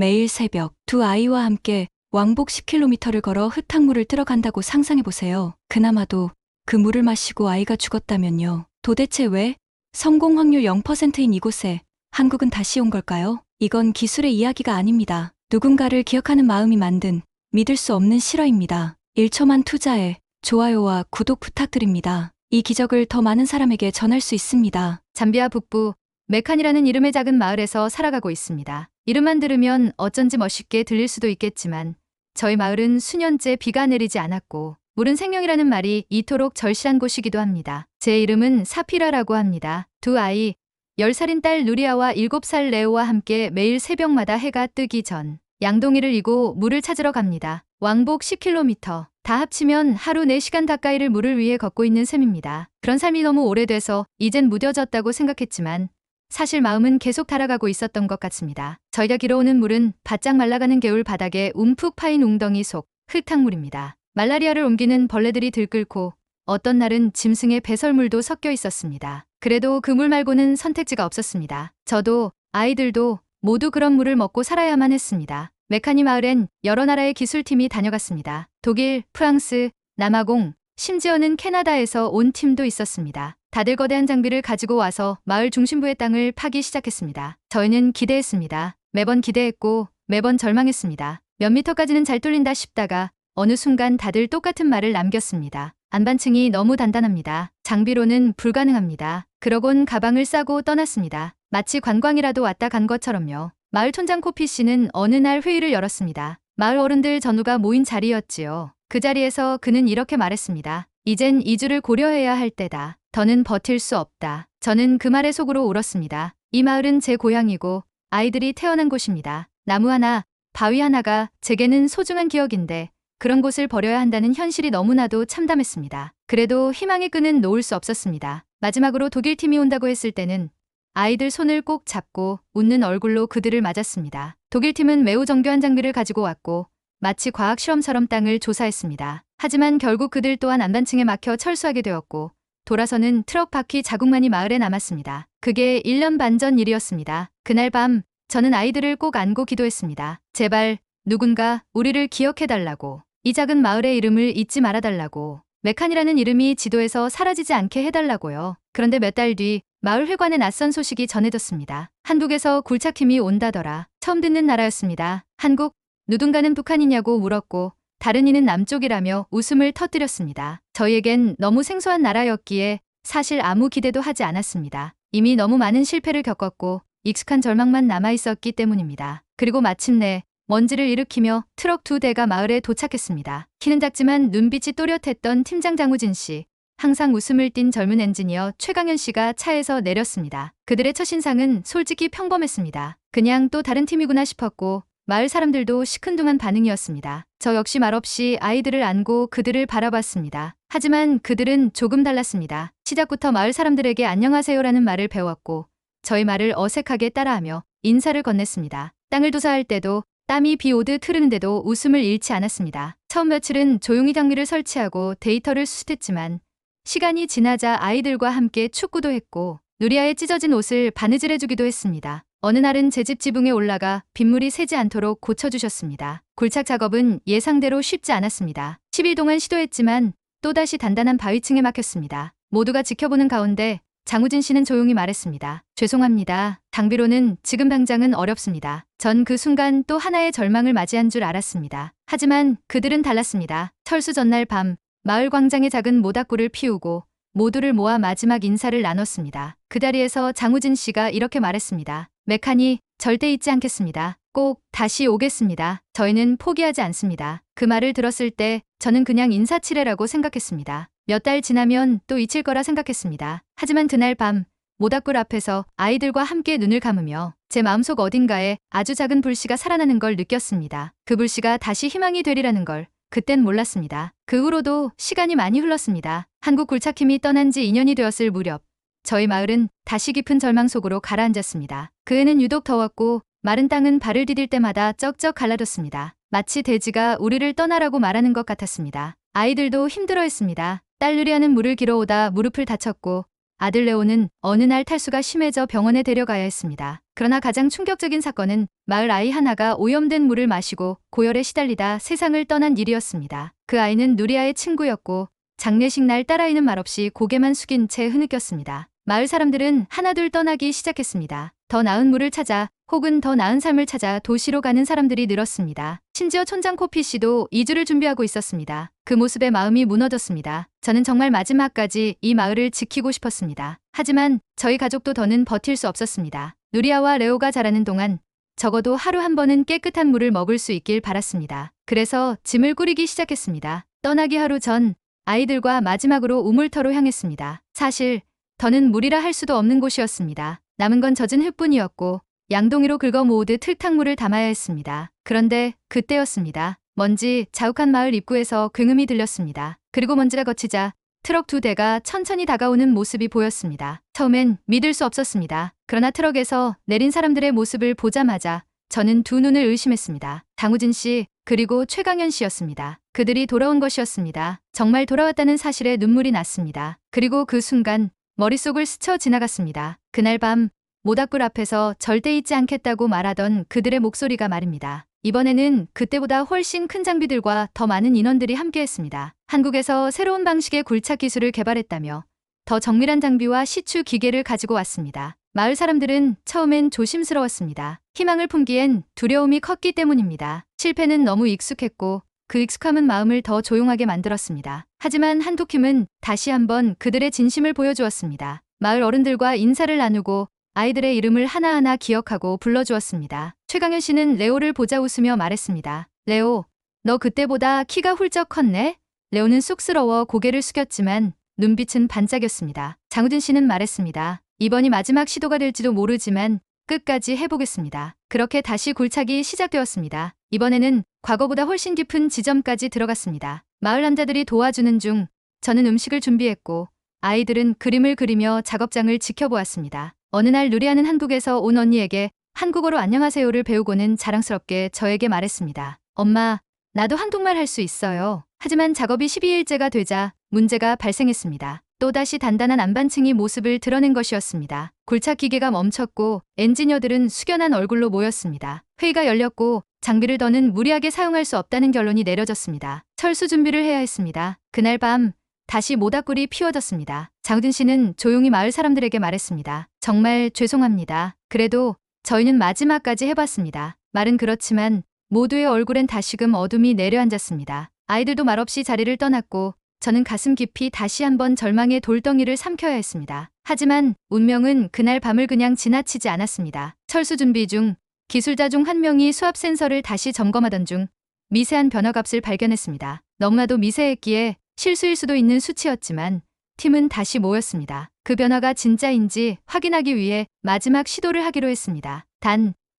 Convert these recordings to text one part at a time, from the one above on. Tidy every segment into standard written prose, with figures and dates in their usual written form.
매일 새벽 두 아이와 함께 왕복 10km를 걸어 흙탕물을 뜨러 간다고 상상해보세요. 그나마도 그 물을 마시고 아이가 죽었다면요. 도대체 왜 성공 확률 0%인 이곳에 한국은 다시 온 걸까요? 이건 기술의 이야기가 아닙니다. 누군가를 기억하는 마음이 만든 믿을 수 없는 실화입니다. 1초만 투자해 좋아요와 구독 부탁드립니다. 이 기적을 더 많은 사람에게 전할 수 있습니다. 잠비아 북부 메칸이라는 이름의 작은 마을에서 살아가고 있습니다. 이름만 들으면 어쩐지 멋있게 들릴 수도 있겠지만 저희 마을은 수년째 비가 내리지 않았고 물은 생명이라는 말이 이토록 절실한 곳이기도 합니다. 제 이름은 사피라라고 합니다. 두 아이, 10살인 딸 누리아와 7살 레오와 함께 매일 새벽마다 해가 뜨기 전 양동이를 이고 물을 찾으러 갑니다. 왕복 10km, 다 합치면 하루 4시간 가까이를 물을 위해 걷고 있는 셈입니다. 그런 삶이 너무 오래돼서 이젠 무뎌졌다고 생각했지만 사실 마음은 계속 달아가고 있었던 것 같습니다. 저희가 길어오는 물은 바짝 말라가는 개울 바닥에 움푹 파인 웅덩이 속 흙탕물입니다. 말라리아를 옮기는 벌레들이 들끓고 어떤 날은 짐승의 배설물도 섞여 있었습니다. 그래도 그 물 말고는 선택지가 없었습니다. 저도 아이들도 모두 그런 물을 먹고 살아야만 했습니다. 메카니 마을엔 여러 나라의 기술팀이 다녀갔습니다. 독일, 프랑스, 남아공, 심지어는 캐나다에서 온 팀도 있었습니다. 다들 거대한 장비를 가지고 와서 마을 중심부의 땅을 파기 시작했습니다. 저희는 기대했습니다. 매번 기대했고 매번 절망했습니다. 몇 미터까지는 잘 뚫린다 싶다가 어느 순간 다들 똑같은 말을 남겼습니다. 안반층이 너무 단단합니다. 장비로는 불가능합니다. 그러곤 가방을 싸고 떠났습니다. 마치 관광이라도 왔다 간 것처럼요. 마을 촌장 코피 씨는 어느 날 회의를 열었습니다. 마을 어른들 전우가 모인 자리였지요. 그 자리에서 그는 이렇게 말했습니다. 이젠 이주를 고려해야 할 때다. 더는 버틸 수 없다. 저는 그 말에 속으로 울었습니다. 이 마을은 제 고향이고 아이들이 태어난 곳입니다. 나무 하나, 바위 하나가 제게는 소중한 기억인데 그런 곳을 버려야 한다는 현실이 너무나도 참담했습니다. 그래도 희망의 끈은 놓을 수 없었습니다. 마지막으로 독일 팀이 온다고 했을 때는 아이들 손을 꼭 잡고 웃는 얼굴로 그들을 맞았습니다. 독일 팀은 매우 정교한 장비를 가지고 왔고 마치 과학 실험처럼 땅을 조사했습니다. 하지만 결국 그들 또한 안반층에 막혀 철수하게 되었고 돌아서는 트럭 바퀴 자국만이 마을에 남았습니다. 그게 1년 반 전 일이었습니다. 그날 밤 저는 아이들을 꼭 안고 기도했습니다. 제발 누군가 우리를 기억해달라고. 이 작은 마을의 이름을 잊지 말아달라고. 메칸이라는 이름이 지도에서 사라지지 않게 해달라고요. 그런데 몇 달 뒤 마을 회관에 낯선 소식이 전해졌습니다. 한국에서 굴착팀이 온다더라. 처음 듣는 나라였습니다. 한국, 누군가는 북한이냐고 물었고 다른 이는 남쪽이라며 웃음을 터뜨렸습니다. 저희에겐 너무 생소한 나라였기에 사실 아무 기대도 하지 않았습니다. 이미 너무 많은 실패를 겪었고 익숙한 절망만 남아있었기 때문입니다. 그리고 마침내 먼지를 일으키며 트럭 2대가 마을에 도착했습니다. 키는 작지만 눈빛이 또렷했던 팀장 장우진 씨, 항상 웃음을 띤 젊은 엔지니어 최강현 씨가 차에서 내렸습니다. 그들의 첫인상은 솔직히 평범했습니다. 그냥 또 다른 팀이구나 싶었고 마을 사람들도 시큰둥한 반응이었습니다. 저 역시 말없이 아이들을 안고 그들을 바라봤습니다. 하지만 그들은 조금 달랐습니다. 시작부터 마을 사람들에게 안녕하세요라는 말을 배웠고 저희 말을 어색하게 따라하며 인사를 건넸습니다. 땅을 조사할 때도 땀이 비 오듯 흐르는데도 웃음을 잃지 않았습니다. 처음 며칠은 조용히 장비를 설치하고 데이터를 수습했지만 시간이 지나자 아이들과 함께 축구도 했고 누리아의 찢어진 옷을 바느질해주기도 했습니다. 어느 날은 제 집 지붕에 올라가 빗물이 새지 않도록 고쳐주셨습니다. 굴착 작업은 예상대로 쉽지 않았습니다. 10일 동안 시도했지만 또다시 단단한 바위층에 막혔습니다. 모두가 지켜보는 가운데 장우진 씨는 조용히 말했습니다. 죄송합니다. 장비로는 지금 당장은 어렵습니다. 전 그 순간 또 하나의 절망을 맞이한 줄 알았습니다. 하지만 그들은 달랐습니다. 철수 전날 밤 마을 광장에 작은 모닥불을 피우고 모두를 모아 마지막 인사를 나눴습니다. 그 자리에서 장우진 씨가 이렇게 말했습니다. 메칸이 절대 잊지 않겠습니다. 꼭 다시 오겠습니다. 저희는 포기하지 않습니다. 그 말을 들었을 때 저는 그냥 인사치레라고 생각했습니다. 몇 달 지나면 또 잊힐 거라 생각했습니다. 하지만 그날 밤 모닥불 앞에서 아이들과 함께 눈을 감으며 제 마음속 어딘가에 아주 작은 불씨가 살아나는 걸 느꼈습니다. 그 불씨가 다시 희망이 되리라는 걸 그땐 몰랐습니다. 그 후로도 시간이 많이 흘렀습니다. 한국 굴착팀이 떠난 지 2년이 되었을 무렵 저희 마을은 다시 깊은 절망 속으로 가라앉았습니다. 그 해는 유독 더웠고 마른 땅은 발을 디딜 때마다 쩍쩍 갈라졌습니다. 마치 대지가 우리를 떠나라고 말하는 것 같았습니다. 아이들도 힘들어했습니다. 딸 누리아는 물을 길어오다 무릎을 다쳤고 아들 레오는 어느 날 탈수가 심해져 병원에 데려가야 했습니다. 그러나 가장 충격적인 사건은 마을 아이 하나가 오염된 물을 마시고 고열에 시달리다 세상을 떠난 일이었습니다. 그 아이는 누리아의 친구였고 장례식 날 딸아이는 말없이 고개만 숙인 채 흐느꼈습니다. 마을 사람들은 하나둘 떠나기 시작했습니다. 더 나은 물을 찾아 혹은 더 나은 삶을 찾아 도시로 가는 사람들이 늘었습니다. 심지어 촌장 코피 씨도 이주를 준비하고 있었습니다. 그 모습에 마음이 무너졌습니다. 저는 정말 마지막까지 이 마을을 지키고 싶었습니다. 하지만 저희 가족도 더는 버틸 수 없었습니다. 누리아와 레오가 자라는 동안 적어도 하루 한 번은 깨끗한 물을 먹을 수 있길 바랐습니다. 그래서 짐을 꾸리기 시작했습니다. 떠나기 하루 전 아이들과 마지막으로 우물터로 향했습니다. 사실 더는 물이라 할 수도 없는 곳이었습니다. 남은 건 젖은 흙뿐이었고 양동이로 긁어 모으듯 흙탕물을 담아야 했습니다. 그런데 그때였습니다. 먼지 자욱한 마을 입구에서 굉음이 들렸습니다. 그리고 먼지가 걷히자 트럭 2대가 천천히 다가오는 모습이 보였습니다. 처음엔 믿을 수 없었습니다. 그러나 트럭에서 내린 사람들의 모습을 보자마자 저는 두 눈을 의심했습니다. 장우진 씨 그리고 최강현 씨였습니다. 그들이 돌아온 것이었습니다. 정말 돌아왔다는 사실에 눈물이 났습니다. 그리고 그 순간 머릿속을 스쳐 지나갔습니다. 그날 밤 모닥불 앞에서 절대 잊지 않겠다고 말하던 그들의 목소리가 말입니다. 이번에는 그때보다 훨씬 큰 장비들과 더 많은 인원들이 함께했습니다. 한국에서 새로운 방식의 굴착 기술을 개발했다며 더 정밀한 장비와 시추 기계를 가지고 왔습니다. 마을 사람들은 처음엔 조심스러웠습니다. 희망을 품기엔 두려움이 컸기 때문입니다. 실패는 너무 익숙했고 그 익숙함은 마음을 더 조용하게 만들었습니다. 하지만 한독힘은 다시 한번 그들의 진심을 보여주었습니다. 마을 어른들과 인사를 나누고 아이들의 이름을 하나하나 기억하고 불러주었습니다. 최강현 씨는 레오를 보자 웃으며 말했습니다. 레오, 너 그때보다 키가 훌쩍 컸네? 레오는 쑥스러워 고개를 숙였지만 눈빛은 반짝였습니다. 장우진 씨는 말했습니다. 이번이 마지막 시도가 될지도 모르지만 끝까지 해보겠습니다. 그렇게 다시 굴착이 시작되었습니다. 이번에는 과거보다 훨씬 깊은 지점까지 들어갔습니다. 마을 남자들이 도와주는 중 저는 음식을 준비했고 아이들은 그림을 그리며 작업장을 지켜보았습니다. 어느 날 누리아는 한국에서 온 언니에게 한국어로 안녕하세요를 배우고는 자랑스럽게 저에게 말했습니다. 엄마, 나도 한국말 할 수 있어요. 하지만 작업이 12일째가 되자 문제가 발생했습니다. 또다시 단단한 안반층이 모습을 드러낸 것이었습니다. 굴착 기계가 멈췄고 엔지니어들은 숙연한 얼굴로 모였습니다. 회의가 열렸고 장비를 더는 무리하게 사용할 수 없다는 결론이 내려졌습니다. 철수 준비를 해야 했습니다. 그날 밤 다시 모닥불이 피워졌습니다. 장우진 씨는 조용히 마을 사람들에게 말했습니다. 정말 죄송합니다. 그래도 저희는 마지막까지 해봤습니다. 말은 그렇지만 모두의 얼굴엔 다시금 어둠이 내려앉았습니다. 아이들도 말없이 자리를 떠났고 저는 가슴 깊이 다시 한번 절망의 돌덩이를 삼켜야 했습니다. 하지만 운명은 그날 밤을 그냥 지나치지 않았습니다. 철수 준비 중 기술자 중 한 명이 수압 센서를 다시 점검하던 중 미세한 변화값을 발견했습니다. 너무나도 미세했기에 실수일 수도 있는 수치였지만 팀은 다시 모였습니다. 그 변화가 진짜인지 확인하기 위해 마지막 시도를 하기로 했습니다.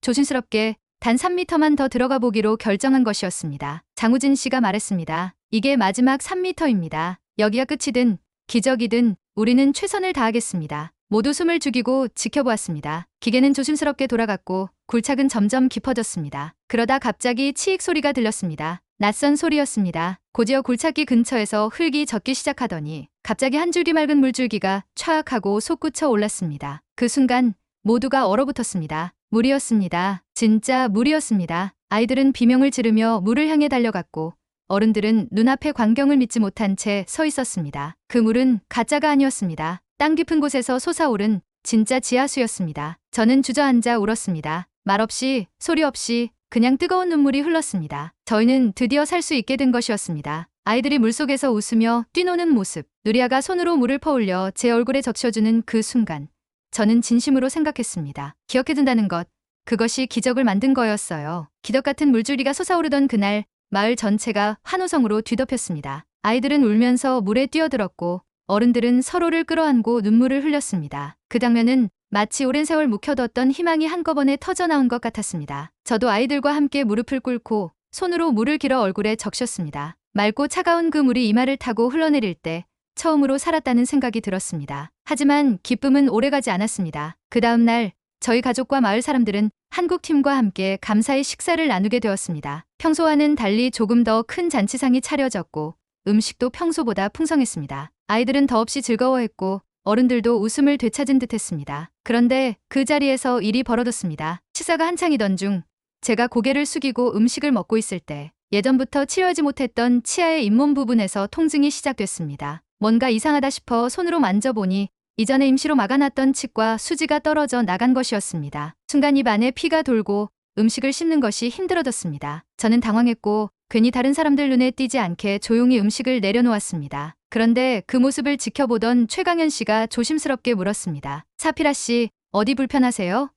조심스럽게 단 3m만 더 들어가 보기로 결정한 것이었습니다. 장우진 씨가 말했습니다. 이게 마지막 3m입니다. 여기가 끝이든 기적이든 우리는 최선을 다하겠습니다. 모두 숨을 죽이고 지켜보았습니다. 기계는 조심스럽게 돌아갔고 굴착은 점점 깊어졌습니다. 그러다 갑자기 치익 소리가 들렸습니다. 낯선 소리였습니다. 곧이어 굴착기 근처에서 흙이 젖기 시작하더니 갑자기 한 줄기 맑은 물줄기가 촥 하고 솟구쳐 올랐습니다. 그 순간 모두가 얼어붙었습니다. 물이었습니다. 진짜 물이었습니다. 아이들은 비명을 지르며 물을 향해 달려갔고 어른들은 눈앞의 광경을 믿지 못한 채 서 있었습니다. 그 물은 가짜가 아니었습니다. 땅 깊은 곳에서 솟아오른 진짜 지하수였습니다. 저는 주저앉아 울었습니다. 말없이 소리 없이 그냥 뜨거운 눈물이 흘렀습니다. 저희는 드디어 살 수 있게 된 것이었습니다. 아이들이 물속에서 웃으며 뛰노는 모습, 누리아가 손으로 물을 퍼올려 제 얼굴에 적셔주는 그 순간 저는 진심으로 생각했습니다. 기억해둔다는 것, 그것이 기적을 만든 거였어요. 기적 같은 물줄기가 솟아오르던 그날 마을 전체가 환호성으로 뒤덮였습니다. 아이들은 울면서 물에 뛰어들었고 어른들은 서로를 끌어안고 눈물을 흘렸습니다. 그 장면은 마치 오랜 세월 묵혀뒀던 희망이 한꺼번에 터져나온 것 같았습니다. 저도 아이들과 함께 무릎을 꿇고 손으로 물을 길어 얼굴에 적셨습니다. 맑고 차가운 그 물이 이마를 타고 흘러내릴 때 처음으로 살았다는 생각이 들었습니다. 하지만 기쁨은 오래가지 않았습니다. 그 다음 날 저희 가족과 마을 사람들은 한국팀과 함께 감사의 식사를 나누게 되었습니다. 평소와는 달리 조금 더 큰 잔치상이 차려졌고 음식도 평소보다 풍성했습니다. 아이들은 더없이 즐거워했고 어른들도 웃음을 되찾은 듯했습니다. 그런데 그 자리에서 일이 벌어졌습니다. 식사가 한창이던 중 제가 고개를 숙이고 음식을 먹고 있을 때 예전부터 치료하지 못했던 치아의 잇몸 부분에서 통증이 시작됐습니다. 뭔가 이상하다 싶어 손으로 만져보니 이전에 임시로 막아놨던 치과 수지가 떨어져 나간 것이었습니다. 순간 입 안에 피가 돌고 음식을 씹는 것이 힘들어졌습니다. 저는 당황했고 괜히 다른 사람들 눈에 띄지 않게 조용히 음식을 내려놓았습니다. 그런데 그 모습을 지켜보던 최강현 씨가 조심스럽게 물었습니다. 사피라 씨, 어디 불편하세요?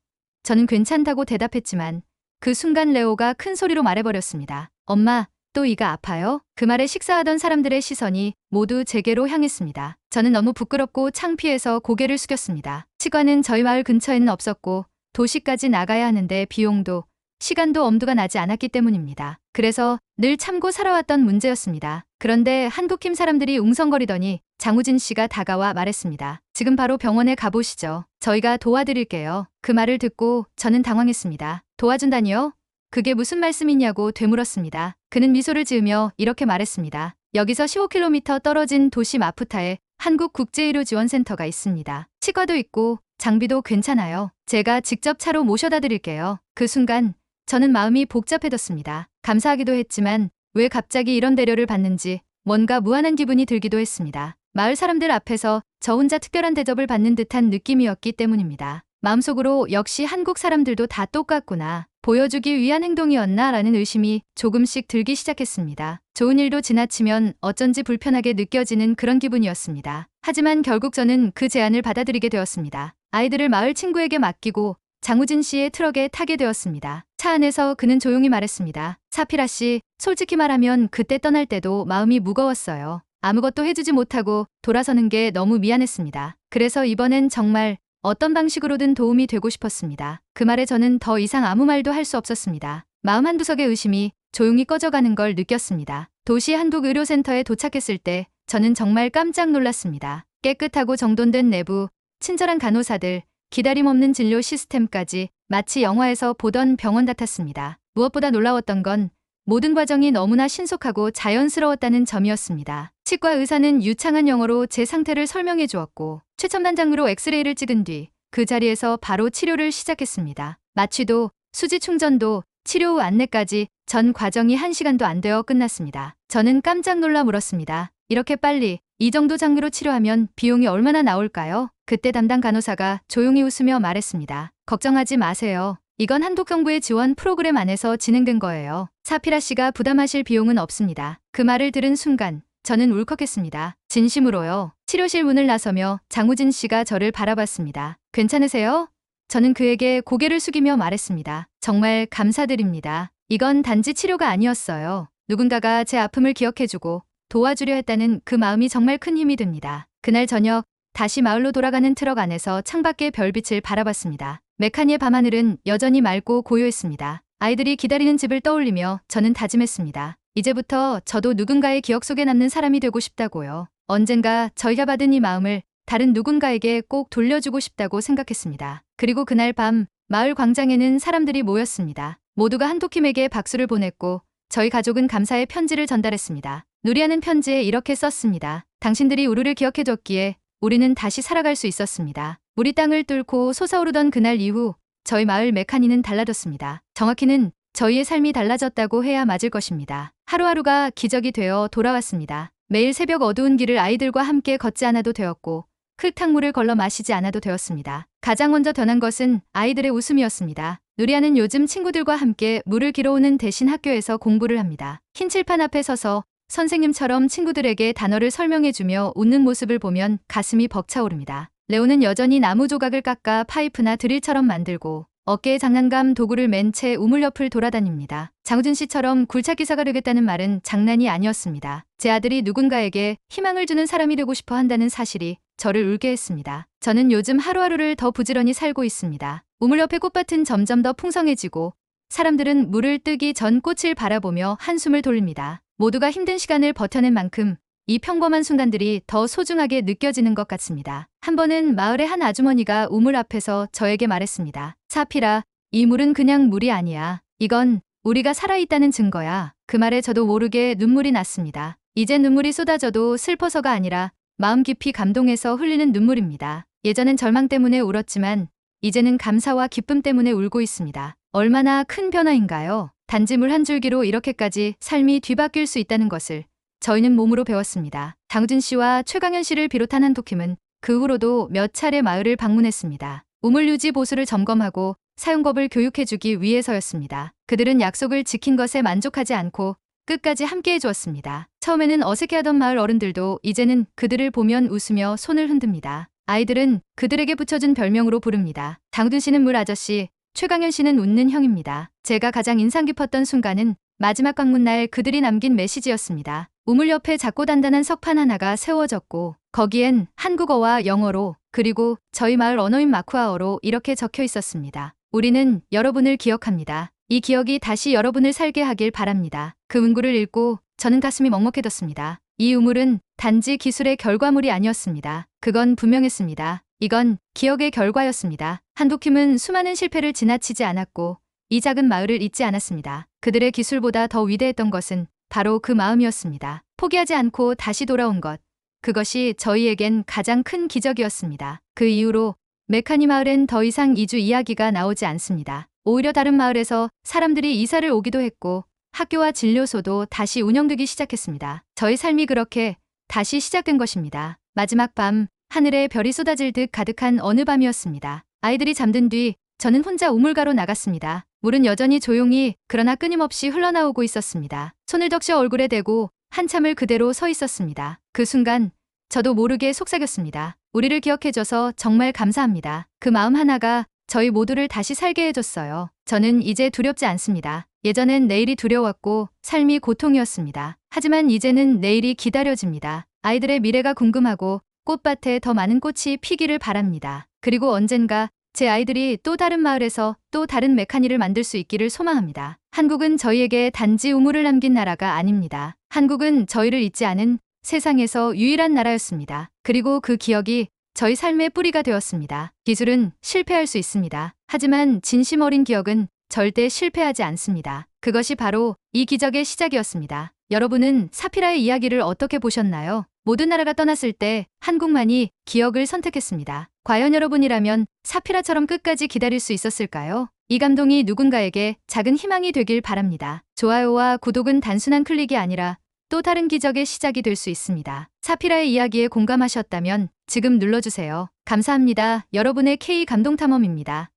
저는 괜찮다고 대답했지만 그 순간 레오가 큰 소리로 말해버렸습니다. 엄마, 또 이가 아파요? 그 말에 식사하던 사람들의 시선이 모두 제게로 향했습니다. 저는 너무 부끄럽고 창피해서 고개를 숙였습니다. 치과는 저희 마을 근처에는 없었고 도시까지 나가야 하는데 비용도 시간도 엄두가 나지 않았기 때문입니다. 그래서 늘 참고 살아왔던 문제였습니다. 그런데 한국팀 사람들이 웅성거리더니 장우진 씨가 다가와 말했습니다. 지금 바로 병원에 가보시죠. 저희가 도와드릴게요. 그 말을 듣고 저는 당황했습니다. 도와준다니요? 그게 무슨 말씀이냐고 되물었습니다. 그는 미소를 지으며 이렇게 말했습니다. 여기서 15km 떨어진 도시 마푸타에 한국국제의료지원센터가 있습니다. 치과도 있고 장비도 괜찮아요. 제가 직접 차로 모셔다 드릴게요. 그 순간 저는 마음이 복잡해졌습니다. 감사하기도 했지만 왜 갑자기 이런 배려를 받는지 뭔가 무한한 기분이 들기도 했습니다. 마을 사람들 앞에서 저 혼자 특별한 대접을 받는 듯한 느낌이었기 때문입니다. 마음속으로 역시 한국 사람들도 다 똑같구나. 보여주기 위한 행동이었나 라는 의심이 조금씩 들기 시작했습니다. 좋은 일도 지나치면 어쩐지 불편하게 느껴지는 그런 기분이었습니다. 하지만 결국 저는 그 제안을 받아들이게 되었습니다. 아이들을 마을 친구에게 맡기고 장우진 씨의 트럭에 타게 되었습니다. 차 안에서 그는 조용히 말했습니다. 사피라 씨, 솔직히 말하면 그때 떠날 때도 마음이 무거웠어요. 아무것도 해주지 못하고 돌아서는 게 너무 미안했습니다. 그래서 이번엔 정말 어떤 방식으로든 도움이 되고 싶었습니다. 그 말에 저는 더 이상 아무 말도 할 수 없었습니다. 마음 한구석의 의심이 조용히 꺼져가는 걸 느꼈습니다. 도시 한국의료센터에 도착했을 때 저는 정말 깜짝 놀랐습니다. 깨끗하고 정돈된 내부, 친절한 간호사들, 기다림 없는 진료 시스템까지 마치 영화에서 보던 병원 같았습니다. 무엇보다 놀라웠던 건 모든 과정이 너무나 신속하고 자연스러웠다는 점이었습니다. 치과 의사는 유창한 영어로 제 상태를 설명해 주었고 최첨단 장비로 엑스레이를 찍은 뒤 그 자리에서 바로 치료를 시작했습니다. 마취도, 수지 충전도, 치료 후 안내까지 전 과정이 1시간도 안 되어 끝났습니다. 저는 깜짝 놀라 물었습니다. 이렇게 빨리 이 정도 장비로 치료하면 비용이 얼마나 나올까요? 그때 담당 간호사가 조용히 웃으며 말했습니다. 걱정하지 마세요. 이건 한국정부의 지원 프로그램 안에서 진행된 거예요. 사피라 씨가 부담하실 비용은 없습니다. 그 말을 들은 순간 저는 울컥했습니다. 진심으로요. 치료실 문을 나서며 장우진 씨가 저를 바라봤습니다. 괜찮으세요? 저는 그에게 고개를 숙이며 말했습니다. 정말 감사드립니다. 이건 단지 치료가 아니었어요. 누군가가 제 아픔을 기억해주고 도와주려 했다는 그 마음이 정말 큰 힘이 됩니다. 그날 저녁 다시 마을로 돌아가는 트럭 안에서 창밖의 별빛을 바라봤습니다. 메카니의 밤하늘은 여전히 맑고 고요했습니다. 아이들이 기다리는 집을 떠올리며 저는 다짐했습니다. 이제부터 저도 누군가의 기억 속에 남는 사람이 되고 싶다고요. 언젠가 저희가 받은 이 마음을 다른 누군가에게 꼭 돌려주고 싶다고 생각했습니다. 그리고 그날 밤 마을 광장에는 사람들이 모였습니다. 모두가 한토킴에게 박수를 보냈고 저희 가족은 감사의 편지를 전달했습니다. 누리아는 편지에 이렇게 썼습니다. 당신들이 우리를 기억해줬기에 우리는 다시 살아갈 수 있었습니다. 우리 땅을 뚫고 솟아오르던 그날 이후 저희 마을 메카니는 달라졌습니다. 정확히는 저희의 삶이 달라졌다고 해야 맞을 것입니다. 하루하루가 기적이 되어 돌아왔습니다. 매일 새벽 어두운 길을 아이들과 함께 걷지 않아도 되었고 흙탕물을 걸러 마시지 않아도 되었습니다. 가장 먼저 변한 것은 아이들의 웃음이었습니다. 누리아는 요즘 친구들과 함께 물을 길어오는 대신 학교에서 공부를 합니다. 흰 칠판 앞에 서서 선생님처럼 친구들에게 단어를 설명해주며 웃는 모습을 보면 가슴이 벅차오릅니다. 레오는 여전히 나무 조각을 깎아 파이프나 드릴처럼 만들고 어깨에 장난감 도구를 맨 채 우물 옆을 돌아다닙니다. 장우진 씨처럼 굴착기사가 되겠다는 말은 장난이 아니었습니다. 제 아들이 누군가에게 희망을 주는 사람이 되고 싶어 한다는 사실이 저를 울게 했습니다. 저는 요즘 하루하루를 더 부지런히 살고 있습니다. 우물 옆의 꽃밭은 점점 더 풍성해지고 사람들은 물을 뜨기 전 꽃을 바라보며 한숨을 돌립니다. 모두가 힘든 시간을 버텨낸 만큼 이 평범한 순간들이 더 소중하게 느껴지는 것 같습니다. 한 번은 마을의 한 아주머니가 우물 앞에서 저에게 말했습니다. 사피라, 이 물은 그냥 물이 아니야. 이건 우리가 살아있다는 증거야. 그 말에 저도 모르게 눈물이 났습니다. 이제 눈물이 쏟아져도 슬퍼서가 아니라 마음 깊이 감동해서 흘리는 눈물입니다. 예전엔 절망 때문에 울었지만 이제는 감사와 기쁨 때문에 울고 있습니다. 얼마나 큰 변화인가요? 단지 물 한 줄기로 이렇게까지 삶이 뒤바뀔 수 있다는 것을 저희는 몸으로 배웠습니다. 장우진 씨와 최강현 씨를 비롯한 한독힘은 그 후로도 몇 차례 마을을 방문했습니다. 우물 유지 보수를 점검하고 사용법을 교육해주기 위해서였습니다. 그들은 약속을 지킨 것에 만족하지 않고 끝까지 함께해 주었습니다. 처음에는 어색해하던 마을 어른들도 이제는 그들을 보면 웃으며 손을 흔듭니다. 아이들은 그들에게 붙여준 별명으로 부릅니다. 장우진 씨는 물 아저씨, 최강현 씨는 웃는 형입니다. 제가 가장 인상 깊었던 순간은 마지막 방문날 그들이 남긴 메시지였습니다. 우물 옆에 작고 단단한 석판 하나가 세워졌고 거기엔 한국어와 영어로 그리고 저희 마을 언어인 마쿠아어로 이렇게 적혀 있었습니다. 우리는 여러분을 기억합니다. 이 기억이 다시 여러분을 살게 하길 바랍니다. 그 문구를 읽고 저는 가슴이 먹먹해졌습니다. 이 우물은 단지 기술의 결과물이 아니었습니다. 그건 분명했습니다. 이건 기억의 결과였습니다. 한독힘은 수많은 실패를 지나치지 않았고 이 작은 마을을 잊지 않았습니다. 그들의 기술보다 더 위대했던 것은 바로 그 마음이었습니다. 포기하지 않고 다시 돌아온 것. 그것이 저희에겐 가장 큰 기적이었습니다. 그 이후로 메카니 마을엔 더 이상 이주 이야기가 나오지 않습니다. 오히려 다른 마을에서 사람들이 이사를 오기도 했고 학교와 진료소도 다시 운영되기 시작했습니다. 저희 삶이 그렇게 다시 시작된 것입니다. 마지막 밤, 하늘에 별이 쏟아질 듯 가득한 어느 밤이었습니다. 아이들이 잠든 뒤 저는 혼자 우물가로 나갔습니다. 물은 여전히 조용히 그러나 끊임없이 흘러나오고 있었습니다. 손을 적셔 얼굴에 대고 한참을 그대로 서 있었습니다. 그 순간 저도 모르게 속삭였습니다. 우리를 기억해줘서 정말 감사합니다. 그 마음 하나가 저희 모두를 다시 살게 해줬어요. 저는 이제 두렵지 않습니다. 예전엔 내일이 두려웠고 삶이 고통이었습니다. 하지만 이제는 내일이 기다려집니다. 아이들의 미래가 궁금하고 꽃밭에 더 많은 꽃이 피기를 바랍니다. 그리고 언젠가 제 아이들이 또 다른 마을에서 또 다른 메카니를 만들 수 있기를 소망합니다. 한국은 저희에게 단지 우물을 남긴 나라가 아닙니다. 한국은 저희를 잊지 않은 세상에서 유일한 나라였습니다. 그리고 그 기억이 저희 삶의 뿌리가 되었습니다. 기술은 실패할 수 있습니다. 하지만 진심 어린 기억은 절대 실패하지 않습니다. 그것이 바로 이 기적의 시작이었습니다. 여러분은 사피라의 이야기를 어떻게 보셨나요? 모든 나라가 떠났을 때 한국만이 기억을 선택했습니다. 과연 여러분이라면 사피라처럼 끝까지 기다릴 수 있었을까요? 이 감동이 누군가에게 작은 희망이 되길 바랍니다. 좋아요와 구독은 단순한 클릭이 아니라 또 다른 기적의 시작이 될 수 있습니다. 사피라의 이야기에 공감하셨다면 지금 눌러주세요. 감사합니다. 여러분의 K 감동탐험입니다.